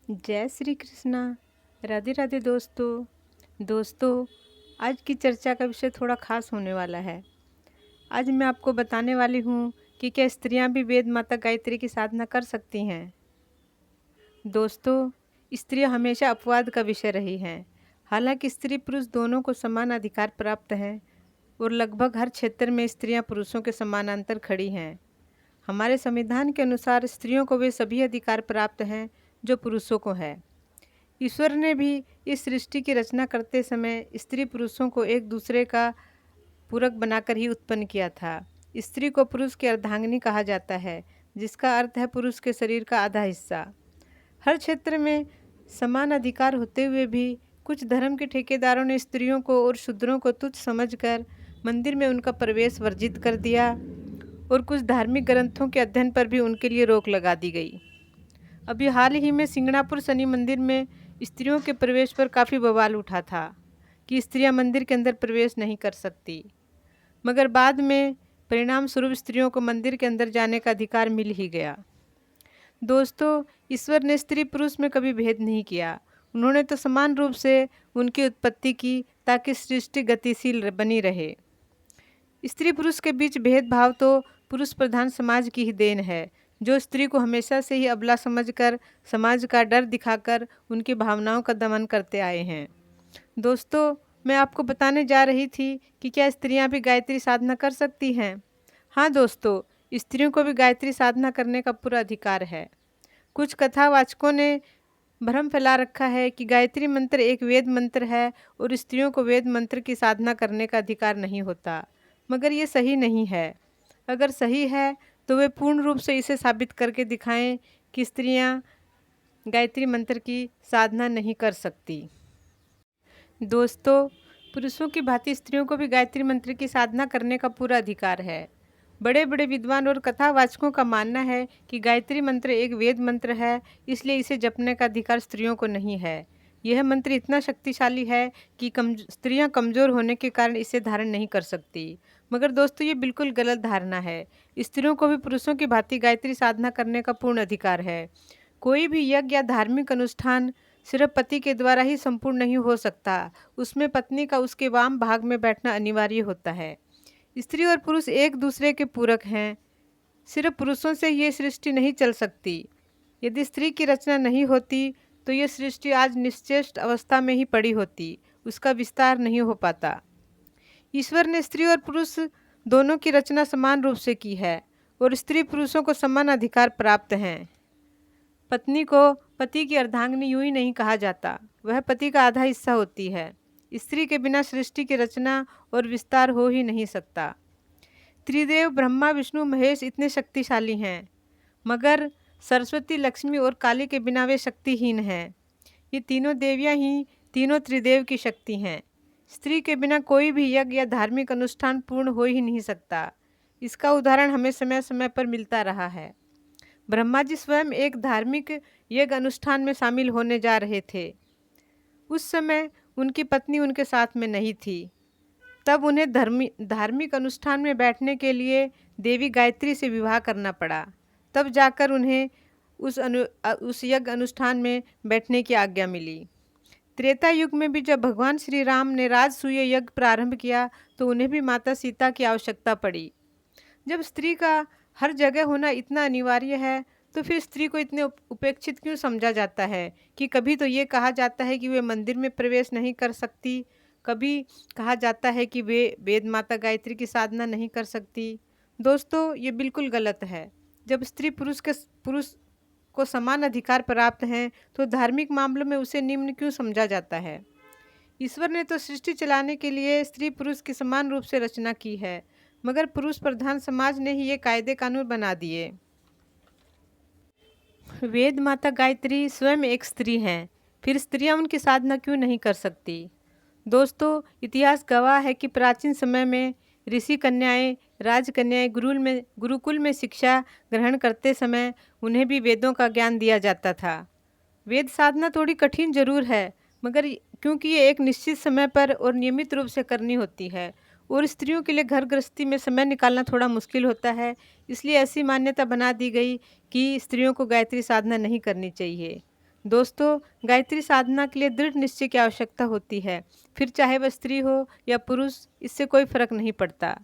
जय श्री कृष्णा। राधे राधे दोस्तों, आज की चर्चा का विषय थोड़ा खास होने वाला है। आज मैं आपको बताने वाली हूँ कि क्या स्त्रियाँ भी वेद माता गायत्री की साधना कर सकती हैं। दोस्तों, स्त्रियाँ हमेशा अपवाद का विषय रही हैं। हालांकि स्त्री पुरुष दोनों को समान अधिकार प्राप्त हैं और लगभग हर क्षेत्र में स्त्रियाँ पुरुषों के समानांतर खड़ी हैं। हमारे संविधान के अनुसार स्त्रियों को वे सभी अधिकार प्राप्त हैं जो पुरुषों को है। ईश्वर ने भी इस सृष्टि की रचना करते समय स्त्री पुरुषों को एक दूसरे का पूरक बनाकर ही उत्पन्न किया था। स्त्री को पुरुष की अर्धांगिनी कहा जाता है, जिसका अर्थ है पुरुष के शरीर का आधा हिस्सा। हर क्षेत्र में समान अधिकार होते हुए भी कुछ धर्म के ठेकेदारों ने स्त्रियों को और शूद्रों को तुच्छ समझकर मंदिर में उनका प्रवेश वर्जित कर दिया और कुछ धार्मिक ग्रंथों के अध्ययन पर भी उनके लिए रोक लगा दी गई। अभी हाल ही में सिंगणापुर शनि मंदिर में स्त्रियों के प्रवेश पर काफ़ी बवाल उठा था कि स्त्रियां मंदिर के अंदर प्रवेश नहीं कर सकती, मगर बाद में परिणाम स्वरूप स्त्रियों को मंदिर के अंदर जाने का अधिकार मिल ही गया। दोस्तों, ईश्वर ने स्त्री पुरुष में कभी भेद नहीं किया। उन्होंने तो समान रूप से उनकी उत्पत्ति की ताकि सृष्टि गतिशील बनी रहे। स्त्री पुरुष के बीच भेदभाव तो पुरुष प्रधान समाज की ही देन है, जो स्त्री को हमेशा से ही अबला समझकर समाज का डर दिखाकर उनकी भावनाओं का दमन करते आए हैं। दोस्तों, मैं आपको बताने जा रही थी कि क्या स्त्रियां भी गायत्री साधना कर सकती हैं। हाँ दोस्तों, स्त्रियों को भी गायत्री साधना करने का पूरा अधिकार है। कुछ कथावाचकों ने भ्रम फैला रखा है कि गायत्री मंत्र एक वेद मंत्र है और स्त्रियों को वेद मंत्र की साधना करने का अधिकार नहीं होता, मगर ये सही नहीं है। अगर सही है तो वे पूर्ण रूप से इसे साबित करके दिखाएं कि स्त्रियां गायत्री मंत्र की साधना नहीं कर सकती। दोस्तों, पुरुषों की भांति स्त्रियों को भी गायत्री मंत्र की साधना करने का पूरा अधिकार है। बड़े बड़े विद्वान और कथावाचकों का मानना है कि गायत्री मंत्र एक वेद मंत्र है, इसलिए इसे जपने का अधिकार स्त्रियों को नहीं है। यह मंत्र इतना शक्तिशाली है कि स्त्रियां कमज़ोर होने के कारण इसे धारण नहीं कर सकती। मगर दोस्तों, ये बिल्कुल गलत धारणा है। स्त्रियों को भी पुरुषों की भांति गायत्री साधना करने का पूर्ण अधिकार है। कोई भी यज्ञ या धार्मिक अनुष्ठान सिर्फ पति के द्वारा ही संपूर्ण नहीं हो सकता, उसमें पत्नी का उसके वाम भाग में बैठना अनिवार्य होता है। स्त्री और पुरुष एक दूसरे के पूरक हैं। सिर्फ पुरुषों से ये सृष्टि नहीं चल सकती। यदि स्त्री की रचना नहीं होती तो ये सृष्टि आज निश्चेष्ट अवस्था में ही पड़ी होती, उसका विस्तार नहीं हो पाता। ईश्वर ने स्त्री और पुरुष दोनों की रचना समान रूप से की है और स्त्री पुरुषों को समान अधिकार प्राप्त हैं। पत्नी को पति की अर्धांगिनी यूं ही नहीं कहा जाता, वह पति का आधा हिस्सा होती है। स्त्री के बिना सृष्टि की रचना और विस्तार हो ही नहीं सकता। त्रिदेव ब्रह्मा विष्णु महेश इतने शक्तिशाली हैं, मगर सरस्वती लक्ष्मी और काली के बिना वे शक्तिहीन हैं। ये तीनों देवियां ही तीनों त्रिदेव की शक्ति हैं। स्त्री के बिना कोई भी यज्ञ या धार्मिक अनुष्ठान पूर्ण हो ही नहीं सकता। इसका उदाहरण हमें समय समय पर मिलता रहा है। ब्रह्मा जी स्वयं एक धार्मिक यज्ञ अनुष्ठान में शामिल होने जा रहे थे। उस समय उनकी पत्नी उनके साथ में नहीं थी। तब उन्हें धार्मिक अनुष्ठान में बैठने के लिए देवी गायत्री से विवाह करना पड़ा। तब जाकर उन्हें उस यज्ञ अनुष्ठान में बैठने की आज्ञा मिली। त्रेता युग में भी जब भगवान श्री राम ने राजसूय यज्ञ प्रारंभ किया तो उन्हें भी माता सीता की आवश्यकता पड़ी। जब स्त्री का हर जगह होना इतना अनिवार्य है तो फिर स्त्री को इतने उपेक्षित क्यों समझा जाता है कि कभी तो ये कहा जाता है कि वे मंदिर में प्रवेश नहीं कर सकती, कभी कहा जाता है कि वे वेद माता गायत्री की साधना नहीं कर सकती। दोस्तों, ये बिल्कुल गलत है। जब स्त्री पुरुष को समान अधिकार प्राप्त हैं तो धार्मिक मामलों में उसे निम्न क्यों समझा जाता है। ईश्वर ने तो सृष्टि चलाने के लिए स्त्री पुरुष की समान रूप से रचना की है, मगर पुरुष प्रधान समाज ने ही ये कायदे कानून बना दिए। वेद माता गायत्री स्वयं एक स्त्री हैं, फिर स्त्रियां उनकी साधना क्यों नहीं कर सकती। दोस्तों, इतिहास गवाह है कि प्राचीन समय में ऋषि कन्याएं राजकन्याएं गुरुकुल में शिक्षा ग्रहण करते समय उन्हें भी वेदों का ज्ञान दिया जाता था। वेद साधना थोड़ी कठिन जरूर है, मगर क्योंकि ये एक निश्चित समय पर और नियमित रूप से करनी होती है और स्त्रियों के लिए घर गृहस्थी में समय निकालना थोड़ा मुश्किल होता है, इसलिए ऐसी मान्यता बना दी गई कि स्त्रियों को गायत्री साधना नहीं करनी चाहिए। दोस्तों, गायत्री साधना के लिए दृढ़ निश्चय की आवश्यकता होती है। फिर चाहे वह स्त्री हो या पुरुष, इससे कोई फर्क नहीं पड़ता।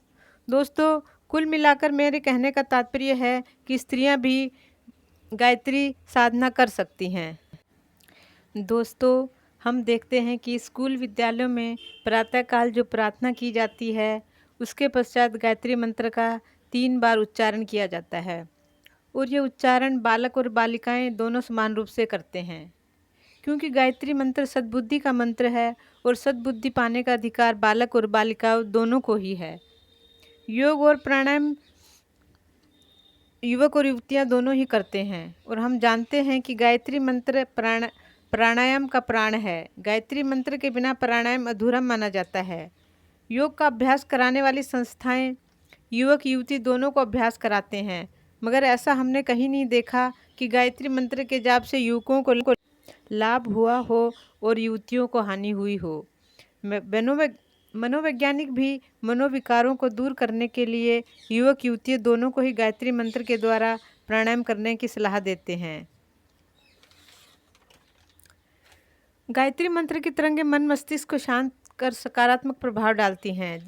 दोस्तों, कुल मिलाकर मेरे कहने का तात्पर्य है कि स्त्रियां भी गायत्री साधना कर सकती हैं। दोस्तों, हम देखते हैं कि स्कूल विद्यालयों में प्रातःकाल जो प्रार्थना की जाती है, उसके पश्चात गायत्री मंत्र का 3 बार उच्चारण किया जाता है और ये उच्चारण बालक और बालिकाएं दोनों समान रूप से करते हैं, क्योंकि गायत्री मंत्र सद्बुद्धि का मंत्र है और सद्बुद्धि पाने का अधिकार बालक और बालिकाओं दोनों को ही है। योग और प्राणायाम युवक और युवतियां दोनों ही करते हैं और हम जानते हैं कि गायत्री मंत्र प्राणायाम का प्राण है। गायत्री मंत्र के बिना प्राणायाम अधूरा माना जाता है। योग का अभ्यास कराने वाली संस्थाएं युवक युवती दोनों को अभ्यास कराते हैं, मगर ऐसा हमने कहीं नहीं देखा कि गायत्री मंत्र के जाप से युवकों को लाभ हुआ हो और युवतियों को हानि हुई हो। मनोवैज्ञानिक भी मनोविकारों को दूर करने के लिए युवक युवतियों दोनों को ही गायत्री मंत्र के द्वारा प्राणायाम करने की सलाह देते हैं। गायत्री मंत्र की तरंगें मन मस्तिष्क को शांत कर सकारात्मक प्रभाव डालती हैं,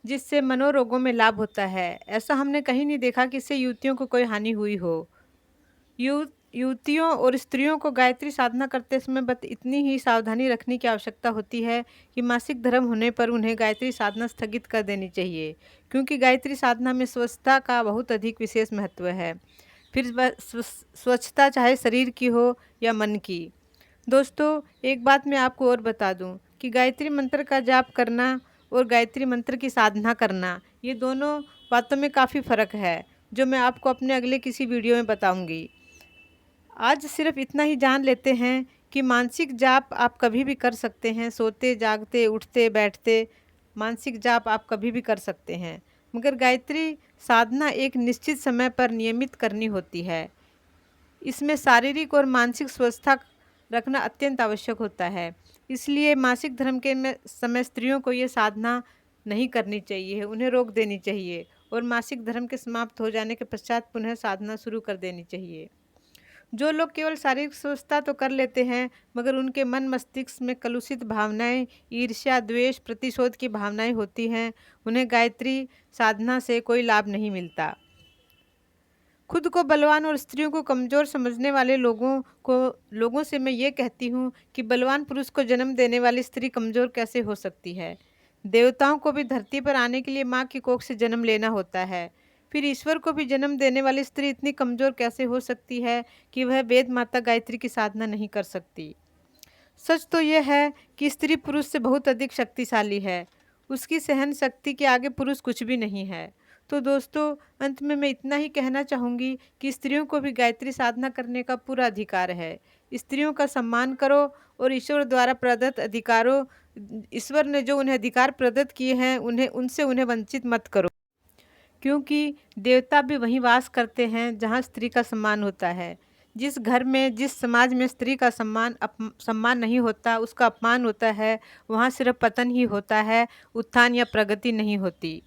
जिससे मनोरोगों में लाभ होता है। ऐसा हमने कहीं नहीं देखा कि इससे युवतियों को कोई हानि हुई हो। युवतियों और स्त्रियों को गायत्री साधना करते समय बस इतनी ही सावधानी रखने की आवश्यकता होती है कि मासिक धर्म होने पर उन्हें गायत्री साधना स्थगित कर देनी चाहिए, क्योंकि गायत्री साधना में स्वच्छता का बहुत अधिक विशेष महत्व है। फिर स्वच्छता चाहे शरीर की हो या मन की। दोस्तों, एक बात मैं आपको और बता दूं कि गायत्री मंत्र का जाप करना और गायत्री मंत्र की साधना करना, ये दोनों बातों में काफ़ी फ़र्क है, जो मैं आपको अपने अगले किसी वीडियो में बताऊंगी। आज सिर्फ इतना ही जान लेते हैं कि मानसिक जाप आप कभी भी कर सकते हैं। सोते जागते उठते बैठते मानसिक जाप आप कभी भी कर सकते हैं, मगर गायत्री साधना एक निश्चित समय पर नियमित करनी होती है। इसमें शारीरिक और मानसिक स्वस्थता रखना अत्यंत आवश्यक होता है। इसलिए मासिक धर्म के समय स्त्रियों को ये साधना नहीं करनी चाहिए, उन्हें रोक देनी चाहिए और मासिक धर्म के समाप्त हो जाने के पश्चात पुनः साधना शुरू कर देनी चाहिए। जो लोग केवल शारीरिक स्वस्थता तो कर लेते हैं, मगर उनके मन मस्तिष्क में कलुषित भावनाएं, ईर्ष्या, द्वेष, प्रतिशोध की भावनाएं होती हैं, उन्हें गायत्री साधना से कोई लाभ नहीं मिलता। खुद को बलवान और स्त्रियों को कमज़ोर समझने वाले लोगों से मैं ये कहती हूँ कि बलवान पुरुष को जन्म देने वाली स्त्री कमज़ोर कैसे हो सकती है। देवताओं को भी धरती पर आने के लिए माँ की कोख से जन्म लेना होता है। फिर ईश्वर को भी जन्म देने वाली स्त्री इतनी कमज़ोर कैसे हो सकती है कि वह वेद माता गायत्री की साधना नहीं कर सकती। सच तो यह है कि स्त्री पुरुष से बहुत अधिक शक्तिशाली है। उसकी सहन शक्ति के आगे पुरुष कुछ भी नहीं है। तो दोस्तों, अंत में मैं इतना ही कहना चाहूँगी कि स्त्रियों को भी गायत्री साधना करने का पूरा अधिकार है। स्त्रियों का सम्मान करो और ईश्वर द्वारा प्रदत्त अधिकारों, ईश्वर ने जो उन्हें अधिकार प्रदत्त किए हैं, उन्हें वंचित मत करो, क्योंकि देवता भी वहीं वास करते हैं जहाँ स्त्री का सम्मान होता है। जिस घर में, जिस समाज में स्त्री का सम्मान नहीं होता, उसका अपमान होता है, वहाँ सिर्फ पतन ही होता है, उत्थान या प्रगति नहीं होती।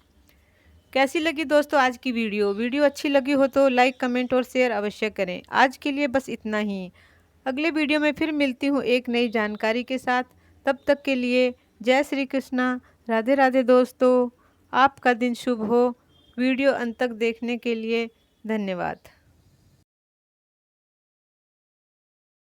कैसी लगी दोस्तों आज की वीडियो अच्छी लगी हो तो लाइक, कमेंट और शेयर अवश्य करें। आज के लिए बस इतना ही। अगले वीडियो में फिर मिलती हूँ एक नई जानकारी के साथ। तब तक के लिए जय श्री कृष्णा, राधे राधे दोस्तों। आपका दिन शुभ हो। वीडियो अंत तक देखने के लिए धन्यवाद।